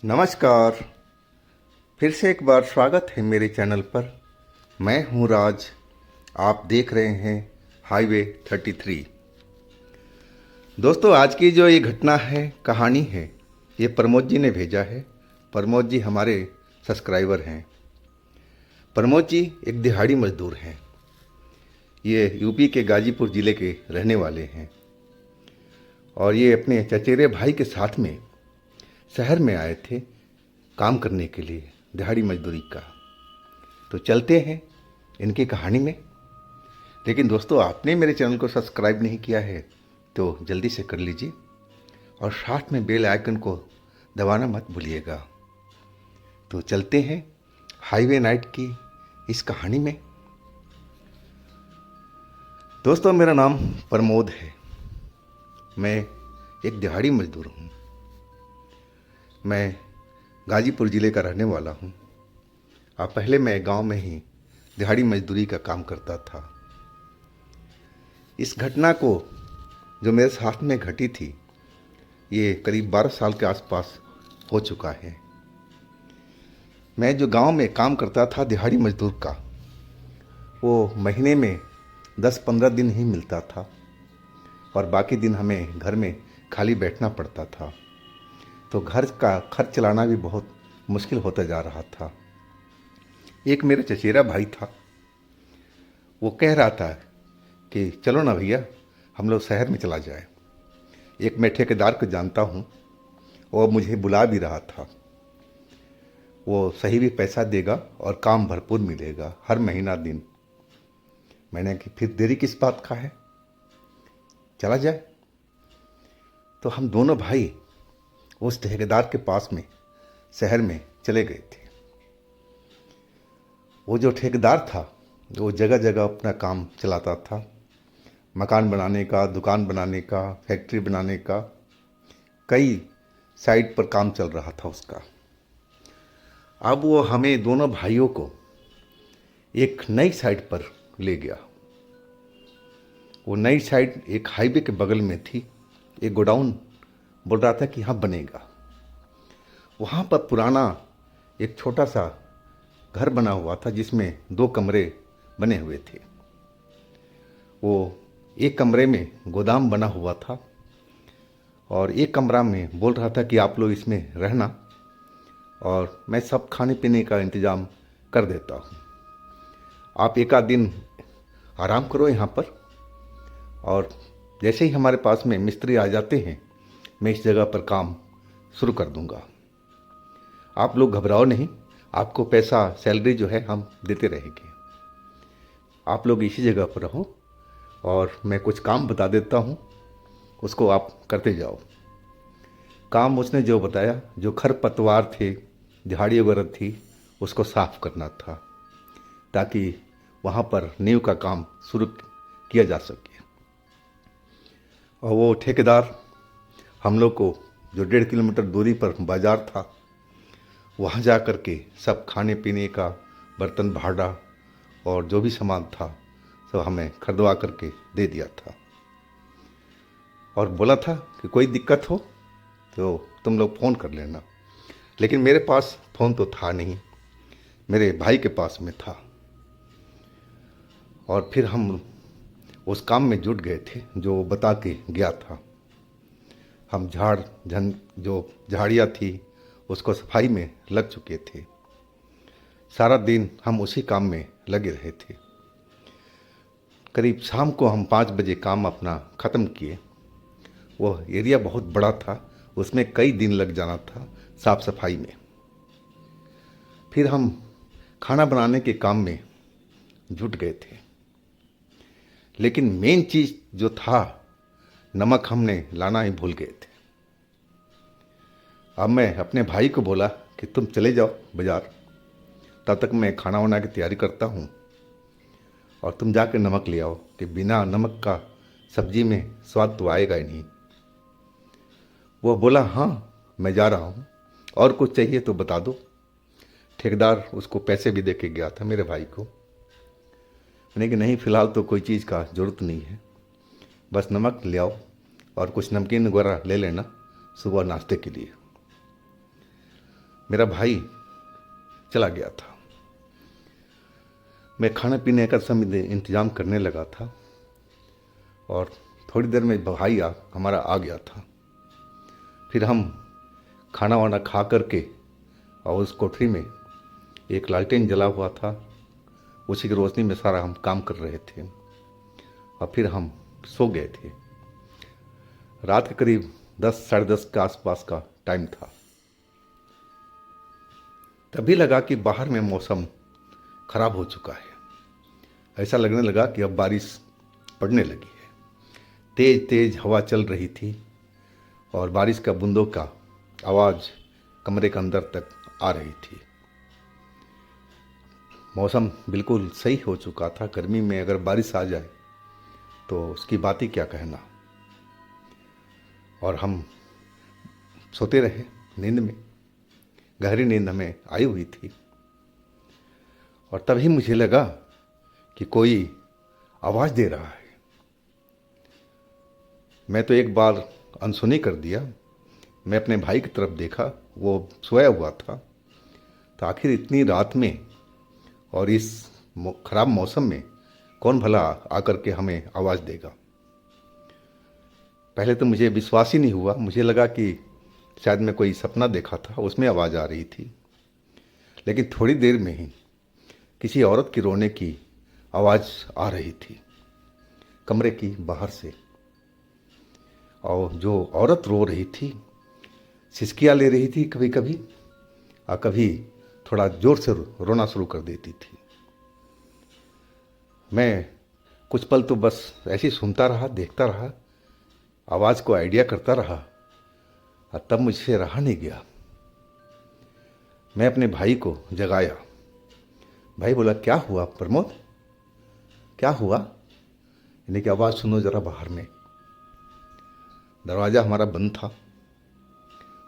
नमस्कार। फिर से एक बार स्वागत है मेरे चैनल पर। मैं हूं राज। आप देख रहे हैं हाईवे 33। दोस्तों, आज की जो ये घटना है, कहानी है, ये प्रमोद जी ने भेजा है। प्रमोद जी हमारे सब्सक्राइबर हैं। प्रमोद जी एक दिहाड़ी मजदूर हैं। ये यूपी के गाजीपुर ज़िले के रहने वाले हैं और ये अपने चचेरे भाई के साथ में शहर में आए थे काम करने के लिए, दिहाड़ी मजदूरी का। तो चलते हैं इनकी कहानी में। लेकिन दोस्तों, आपने मेरे चैनल को सब्सक्राइब नहीं किया है तो जल्दी से कर लीजिए और साथ में बेल आइकन को दबाना मत भूलिएगा। तो चलते हैं हाईवे नाइट की इस कहानी में। दोस्तों, मेरा नाम प्रमोद है। मैं एक दिहाड़ी मजदूर हूँ। मैं गाजीपुर ज़िले का रहने वाला हूँ। अब पहले मैं गांव में ही दिहाड़ी मजदूरी का काम करता था। इस घटना को जो मेरे साथ में घटी थी, ये करीब 12 साल के आसपास हो चुका है। मैं जो गांव में काम करता था दिहाड़ी मजदूर का, वो महीने में 10-15 दिन ही मिलता था और बाकी दिन हमें घर में खाली बैठना पड़ता था। तो घर का खर्च चलाना भी बहुत मुश्किल होता जा रहा था। एक मेरा चचेरा भाई था, वो कह रहा था कि चलो ना भैया, हम लोग शहर में चला जाए। एक मैं ठेकेदार को जानता हूँ, वो मुझे बुला भी रहा था। वो सही भी पैसा देगा और काम भरपूर मिलेगा हर महीना दिन। मैंने कि फिर देरी किस बात का है, चला जाए। तो हम दोनों भाई उस ठेकेदार के पास में शहर में चले गए थे। वो जो ठेकेदार था, वो जगह जगह अपना काम चलाता था। मकान बनाने का, दुकान बनाने का, फैक्ट्री बनाने का, कई साइट पर काम चल रहा था उसका। अब वो हमें दोनों भाइयों को एक नई साइट पर ले गया। वो नई साइट एक हाईवे के बगल में थी। एक गोडाउन बोल रहा था कि यहाँ बनेगा। वहाँ पर पुराना एक छोटा सा घर बना हुआ था जिसमें 2 कमरे बने हुए थे। वो एक कमरे में गोदाम बना हुआ था और एक कमरा में बोल रहा था कि आप लोग इसमें रहना और मैं सब खाने पीने का इंतज़ाम कर देता हूँ। आप एक आध दिन आराम करो यहाँ पर और जैसे ही हमारे पास में मिस्त्री आ जाते हैं, मैं इस जगह पर काम शुरू कर दूँगा। आप लोग घबराओ नहीं, आपको पैसा सैलरी जो है हम देते रहेंगे। आप लोग इसी जगह पर रहो और मैं कुछ काम बता देता हूँ, उसको आप करते जाओ। काम उसने जो बताया, जो खरपतवार थे, झाड़ी वगैरह थी, उसको साफ करना था ताकि वहाँ पर नींव का काम शुरू किया जा सके। और वो ठेकेदार हम लोग को जो 1.5 किलोमीटर दूरी पर बाज़ार था, वहाँ जा कर के सब खाने पीने का बर्तन भाड़ा और जो भी सामान था सब हमें खरीदवा करके दे दिया था और बोला था कि कोई दिक्कत हो तो तुम लोग फ़ोन कर लेना। लेकिन मेरे पास फ़ोन तो था नहीं, मेरे भाई के पास में था। और फिर हम उस काम में जुट गए थे जो बता के गया था। हम जो झाड़ियाँ थी उसको सफाई में लग चुके थे। सारा दिन हम उसी काम में लगे रहे थे। करीब शाम को हम 5 बजे काम अपना ख़त्म किए। वो एरिया बहुत बड़ा था, उसमें कई दिन लग जाना था साफ सफाई में। फिर हम खाना बनाने के काम में जुट गए थे। लेकिन मेन चीज़ जो था, नमक हमने लाना ही भूल गए थे। अब मैं अपने भाई को बोला कि तुम चले जाओ बाज़ार, तब तक मैं खाना वाना की तैयारी करता हूँ और तुम जाकर नमक ले आओ कि बिना नमक का सब्जी में स्वाद तो आएगा ही नहीं। वो बोला हाँ मैं जा रहा हूँ, और कुछ चाहिए तो बता दो। ठेकेदार उसको पैसे भी दे के गया था मेरे भाई को। मैंने कि नहीं, फ़िलहाल तो कोई चीज़ का ज़रूरत नहीं है, बस नमक ले आओ और कुछ नमकीन वगैरह ले लेना सुबह नाश्ते के लिए। मेरा भाई चला गया था। मैं खाने पीने का समय इंतज़ाम करने लगा था और थोड़ी देर में भाई हमारा आ गया था। फिर हम खाना वाना खा करके और उस कोठरी में एक लालटेन जला हुआ था, उसी की रोशनी में सारा हम काम कर रहे थे और फिर हम सो गए थे। रात के करीब 10 साढ़े 10 के आसपास का टाइम था। तभी लगा कि बाहर में मौसम खराब हो चुका है। ऐसा लगने लगा कि अब बारिश पड़ने लगी है। तेज तेज हवा चल रही थी और बारिश का बूंदों का आवाज़ कमरे के अंदर तक आ रही थी। मौसम बिल्कुल सही हो चुका था। गर्मी में अगर बारिश आ जाए तो उसकी बात ही क्या कहना। और हम सोते रहे नींद में, गहरी नींद हमें आई हुई थी। और तभी मुझे लगा कि कोई आवाज़ दे रहा है। मैं तो एक बार अनसुनी कर दिया। मैं अपने भाई की तरफ देखा, वो सोया हुआ था। तो आखिर इतनी रात में और इस खराब मौसम में कौन भला आकर के हमें आवाज़ देगा। पहले तो मुझे विश्वास ही नहीं हुआ। मुझे लगा कि शायद मैं कोई सपना देखा था, उसमें आवाज़ आ रही थी। लेकिन थोड़ी देर में ही किसी औरत की रोने की आवाज़ आ रही थी कमरे की बाहर से। और जो औरत रो रही थी, सिसकियाँ ले रही थी कभी कभी और कभी थोड़ा ज़ोर से रोना शुरू कर देती थी। मैं कुछ पल तो बस ऐसे ही सुनता रहा, देखता रहा, आवाज़ को आइडिया करता रहा और तब मुझसे रहा नहीं गया। मैं अपने भाई को जगाया। भाई बोला, क्या हुआ प्रमोद, क्या हुआ? यानी कि आवाज़ सुनो ज़रा बाहर में। दरवाज़ा हमारा बंद था।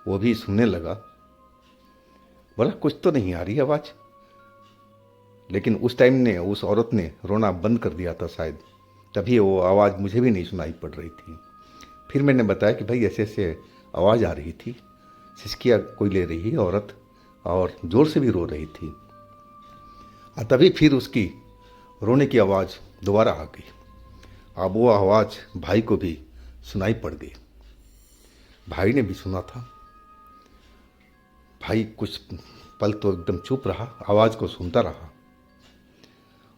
वो भी सुनने लगा। बोला, कुछ तो नहीं आ रही आवाज़। लेकिन उस टाइम ने उस औरत ने रोना बंद कर दिया था शायद, तभी वो आवाज़ मुझे भी नहीं सुनाई पड़ रही थी। फिर मैंने बताया कि भाई ऐसे ऐसे आवाज़ आ रही थी, सिसकियाँ कोई ले रही है औरत और ज़ोर से भी रो रही थी। और तभी फिर उसकी रोने की आवाज़ दोबारा आ गई। अब वो आवाज़ भाई को भी सुनाई पड़ गई। भाई ने भी सुना था। भाई कुछ पल तो एकदम चुप रहा, आवाज़ को सुनता रहा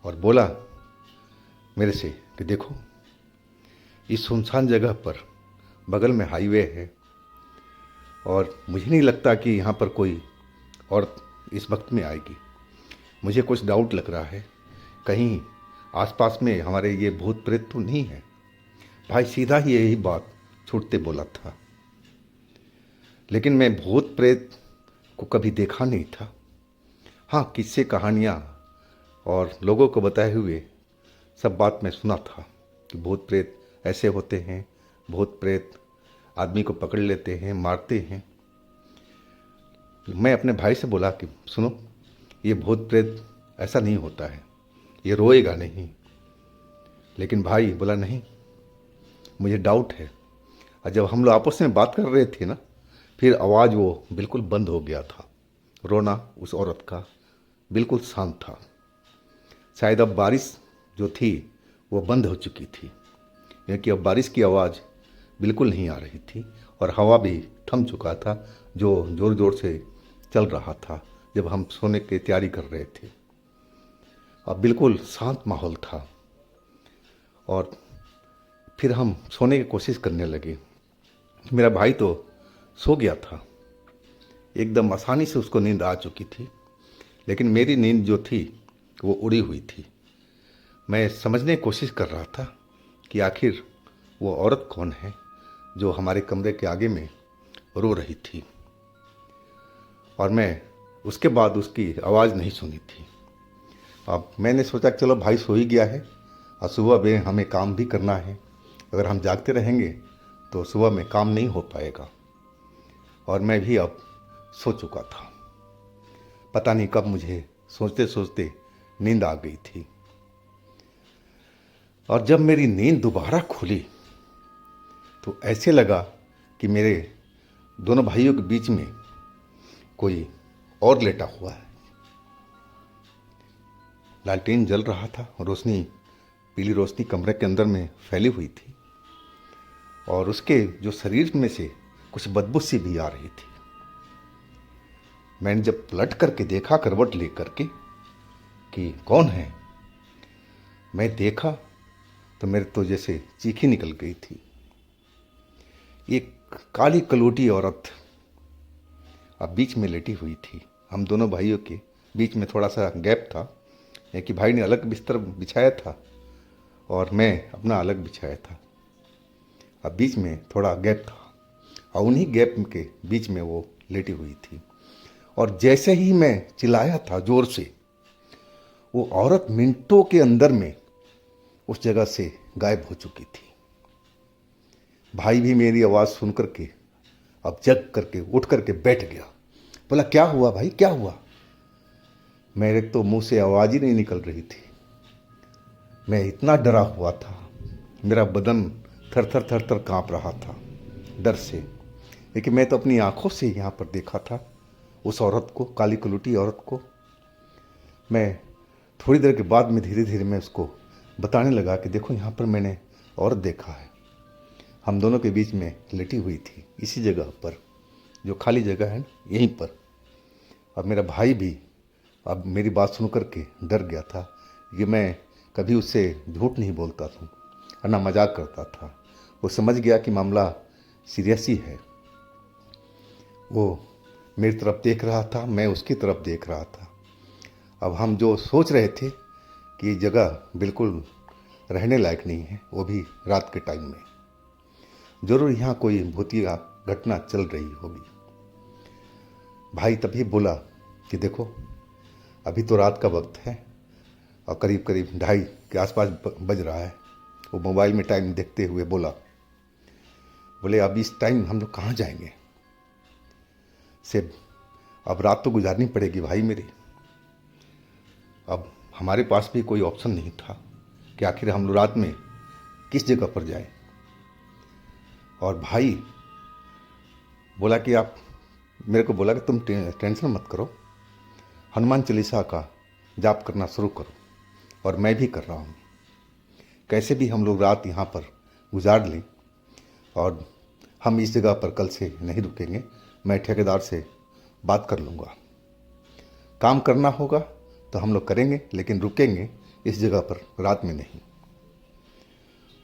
और बोला मेरे से कि देखो, इस सुनसान जगह पर बगल में हाईवे है और मुझे नहीं लगता कि यहाँ पर कोई औरत इस वक्त में आएगी। मुझे कुछ डाउट लग रहा है, कहीं आसपास में हमारे ये भूत प्रेत तो नहीं है। भाई सीधा ही यही बात छूटते बोला था। लेकिन मैं भूत प्रेत को कभी देखा नहीं था। हाँ, किस्से कहानियाँ और लोगों को बताए हुए सब बात मैं सुना था कि भूत प्रेत ऐसे होते हैं, भूत प्रेत आदमी को पकड़ लेते हैं, मारते हैं। मैं अपने भाई से बोला कि सुनो, ये भूत प्रेत ऐसा नहीं होता है, ये रोएगा नहीं। लेकिन भाई बोला नहीं, मुझे डाउट है। और जब हम लोग आपस में बात कर रहे थे ना, फिर आवाज़ वो बिल्कुल बंद हो गया था। रोना उस औरत का बिल्कुल शांत था। शायद अब बारिश जो थी वो बंद हो चुकी थी, क्योंकि अब बारिश की आवाज़ बिल्कुल नहीं आ रही थी और हवा भी थम चुका था, जो ज़ोर ज़ोर से चल रहा था जब हम सोने की तैयारी कर रहे थे। अब बिल्कुल शांत माहौल था और फिर हम सोने की कोशिश करने लगे। मेरा भाई तो सो गया था, एकदम आसानी से उसको नींद आ चुकी थी। लेकिन मेरी नींद जो थी वो उड़ी हुई थी। मैं समझने की कोशिश कर रहा था कि आखिर वो औरत कौन है जो हमारे कमरे के आगे में रो रही थी। और मैं उसके बाद उसकी आवाज़ नहीं सुनी थी। अब मैंने सोचा चलो भाई सो ही गया है और सुबह में हमें काम भी करना है। अगर हम जागते रहेंगे तो सुबह में काम नहीं हो पाएगा। और मैं भी अब सो चुका था। पता नहीं कब मुझे सोचते सोचते नींद आ गई थी। और जब मेरी नींद दोबारा खुली तो ऐसे लगा कि मेरे दोनों भाइयों के बीच में कोई और लेटा हुआ है। लालटेन जल रहा था, रोशनी, पीली रोशनी कमरे के अंदर में फैली हुई थी और उसके जो शरीर में से कुछ बदबू सी भी आ रही थी। मैंने जब पलट करके देखा करवट ले करके कि कौन है, मैं देखा तो मेरे तो जैसे चीख ही निकल गई थी। एक काली कलोटी औरत अब बीच में लेटी हुई थी। हम दोनों भाइयों के बीच में थोड़ा सा गैप था, यानी कि भाई ने अलग बिस्तर बिछाया था और मैं अपना अलग बिछाया था। अब बीच में थोड़ा गैप था और उन्हीं गैप के बीच में वो लेटी हुई थी। और जैसे ही मैं चिल्लाया था जोर से, वो औरत मिनटों के अंदर में उस जगह से गायब हो चुकी थी। भाई भी मेरी आवाज़ सुन करके अब जग करके उठ करके बैठ गया। बोला, क्या हुआ भाई, क्या हुआ? मेरे तो मुंह से आवाज़ ही नहीं निकल रही थी। मैं इतना डरा हुआ था, मेरा बदन थर थर थर थर काँप रहा था डर से। लेकिन मैं तो अपनी आंखों से यहाँ पर देखा था उस औरत को, काली कलूटी औरत को। मैं थोड़ी देर के बाद में धीरे धीरे मैं उसको बताने लगा कि देखो यहाँ पर मैंने औरत देखा है, हम दोनों के बीच में लेटी हुई थी इसी जगह पर, जो खाली जगह है ना, यहीं पर। अब मेरा भाई भी अब मेरी बात सुन कर के डर गया था कि मैं कभी उससे झूठ नहीं बोलता था और ना मजाक करता था। वो समझ गया कि मामला सीरियस ही है। वो मेरी तरफ देख रहा था, मैं उसकी तरफ देख रहा था। अब हम जो सोच रहे थे कि ये जगह बिल्कुल रहने लायक नहीं है, वो भी रात के टाइम में, जरूर यहाँ कोई भूतिया घटना चल रही होगी। भाई तभी बोला कि देखो अभी तो रात का वक्त है और करीब करीब 2:30 के आसपास बज रहा है। वो मोबाइल में टाइम देखते हुए बोले अब इस टाइम हम लोग कहाँ जाएंगे? से अब रात तो गुजारनी पड़ेगी भाई मेरी। अब हमारे पास भी कोई ऑप्शन नहीं था कि आखिर हम लोग रात में किस जगह पर जाएं। और भाई बोला कि आप मेरे को बोला कि तुम टेंशन मत करो, हनुमान चालीसा का जाप करना शुरू करो। और मैं भी कर रहा हूँ। कैसे भी हम लोग रात यहाँ पर गुजार लें और हम इस जगह पर कल से नहीं रुकेंगे। मैं ठेकेदार से बात कर लूँगा, काम करना होगा तो हम लोग करेंगे, लेकिन रुकेंगे इस जगह पर रात में नहीं।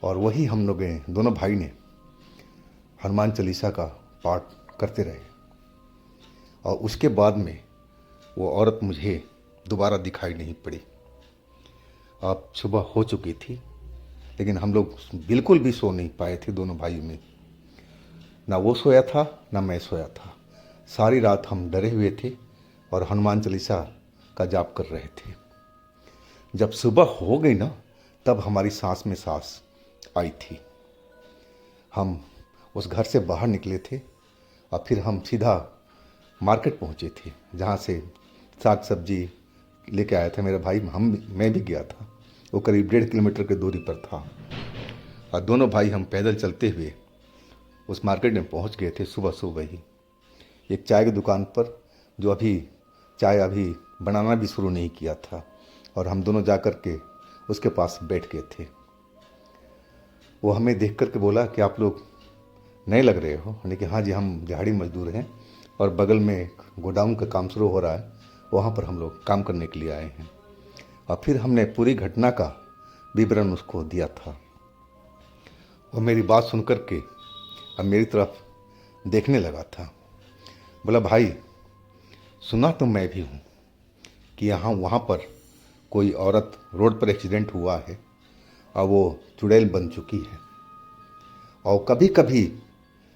और वही हम लोग दोनों भाई ने हनुमान चालीसा का पाठ करते रहे। और उसके बाद में वो औरत मुझे दोबारा दिखाई नहीं पड़ी। अब सुबह हो चुकी थी, लेकिन हम लोग बिल्कुल भी सो नहीं पाए थे दोनों भाइयों में। ना वो सोया था ना मैं सोया था। सारी रात हम डरे हुए थे और हनुमान चालीसा का जाप कर रहे थे। जब सुबह हो गई ना, तब हमारी सांस में सांस आई थी। हम उस घर से बाहर निकले थे और फिर हम सीधा मार्केट पहुंचे थे, जहां से साग सब्जी लेके आया था मेरा भाई। मैं भी गया था। वो करीब 1.5 किलोमीटर की दूरी पर था और दोनों भाई हम पैदल चलते हुए उस मार्केट में पहुंच गए थे सुबह सुबह ही, एक चाय की दुकान पर, जो चाय अभी बनाना भी शुरू नहीं किया था। और हम दोनों जा कर के उसके पास बैठ गए थे। वो हमें देख कर के बोला कि आप लोग नए लग रहे हो। मैंने कहा हाँ जी, हम दिहाड़ी मजदूर हैं और बगल में एक गोडाउन का काम शुरू हो रहा है, वहाँ पर हम लोग काम करने के लिए आए हैं। और फिर हमने पूरी घटना का विवरण उसको दिया था। वो मेरी बात सुन कर के अब मेरी तरफ देखने लगा था। बोला, भाई सुना तो मैं भी हूँ कि वहाँ पर कोई औरत रोड पर एक्सीडेंट हुआ है और वो चुड़ैल बन चुकी है। और कभी कभी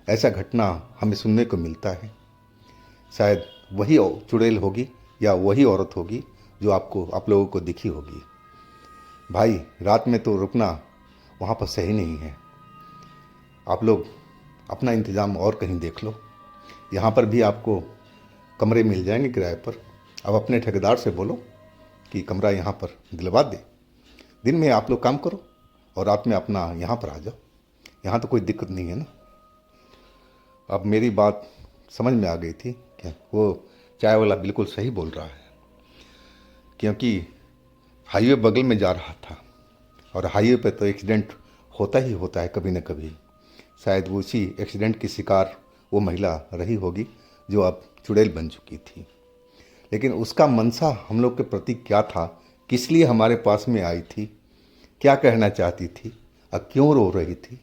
ऐसा घटना हमें सुनने को मिलता है। शायद वही चुड़ैल होगी या वही औरत होगी जो आप लोगों को दिखी होगी। भाई रात में तो रुकना वहाँ पर सही नहीं है। आप लोग अपना इंतज़ाम और कहीं देख लो। यहाँ पर भी आपको कमरे मिल जाएंगे किराए पर। अब अपने ठेकेदार से बोलो कि कमरा यहाँ पर दिलवा दे। दिन में आप लोग काम करो और रात में अपना यहाँ पर आ जाओ। यहाँ तो कोई दिक्कत नहीं है ना। अब मेरी बात समझ में आ गई थी कि वो चाय वाला बिल्कुल सही बोल रहा है, क्योंकि हाईवे बगल में जा रहा था और हाईवे पे तो एक्सीडेंट होता ही होता है कभी न कभी। शायद वो उसी एक्सीडेंट की शिकार वो महिला रही होगी जो अब चुड़ैल बन चुकी थी। लेकिन उसका मनसा हम लोग के प्रति क्या था, किस लिए हमारे पास में आई थी, क्या कहना चाहती थी और क्यों रो रही थी,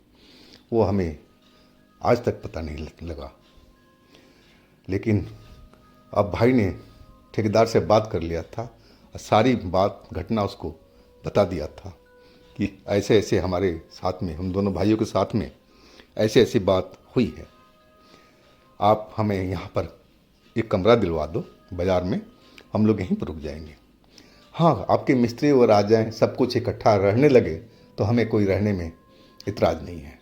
वो हमें आज तक पता नहीं लगा। लेकिन अब भाई ने ठेकेदार से बात कर लिया था और सारी बात घटना उसको बता दिया था कि ऐसे ऐसे हमारे साथ में, हम दोनों भाइयों के साथ में ऐसे ऐसी बात हुई है। आप हमें यहाँ पर एक कमरा दिलवा दो बाज़ार में, हम लोग यहीं पर रुक जाएंगे। हाँ, आपके मिस्त्री और आ जाएं, सब कुछ इकट्ठा रहने लगे तो हमें कोई रहने में इतराज़ नहीं है,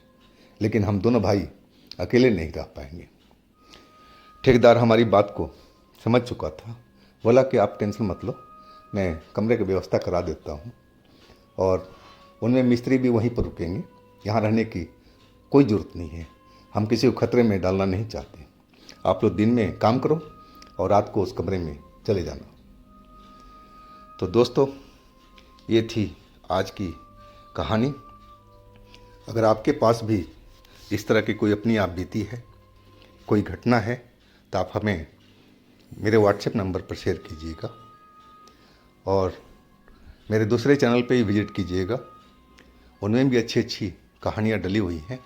लेकिन हम दोनों भाई अकेले नहीं रह पाएंगे। ठेकेदार हमारी बात को समझ चुका था, बोला कि आप टेंशन मत लो, मैं कमरे की व्यवस्था करा देता हूँ और उनमें मिस्त्री भी वहीं पर रुकेंगे, यहाँ रहने की कोई ज़रूरत नहीं है, हम किसी को खतरे में डालना नहीं चाहते। आप लोग दिन में काम करो और रात को उस कमरे में चले जाना। तो दोस्तों, ये थी आज की कहानी। अगर आपके पास भी इस तरह की कोई अपनी आप बीती है, कोई घटना है, तो आप हमें मेरे व्हाट्सएप नंबर पर शेयर कीजिएगा और मेरे दूसरे चैनल पे ही विज़िट कीजिएगा, उनमें भी अच्छी अच्छी कहानियाँ डली हुई हैं।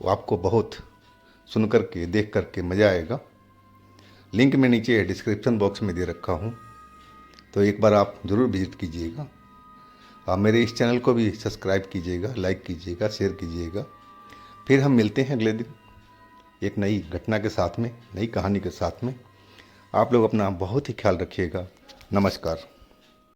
वो आपको बहुत सुन कर के, देख कर के मज़ा आएगा। लिंक मैं नीचे डिस्क्रिप्शन बॉक्स में दे रखा हूँ, तो एक बार आप ज़रूर विज़िट कीजिएगा। आप मेरे इस चैनल को भी सब्सक्राइब कीजिएगा, लाइक कीजिएगा, शेयर कीजिएगा। फिर हम मिलते हैं अगले दिन एक नई घटना के साथ में, नई कहानी के साथ में। आप लोग अपना बहुत ही ख्याल रखिएगा। नमस्कार।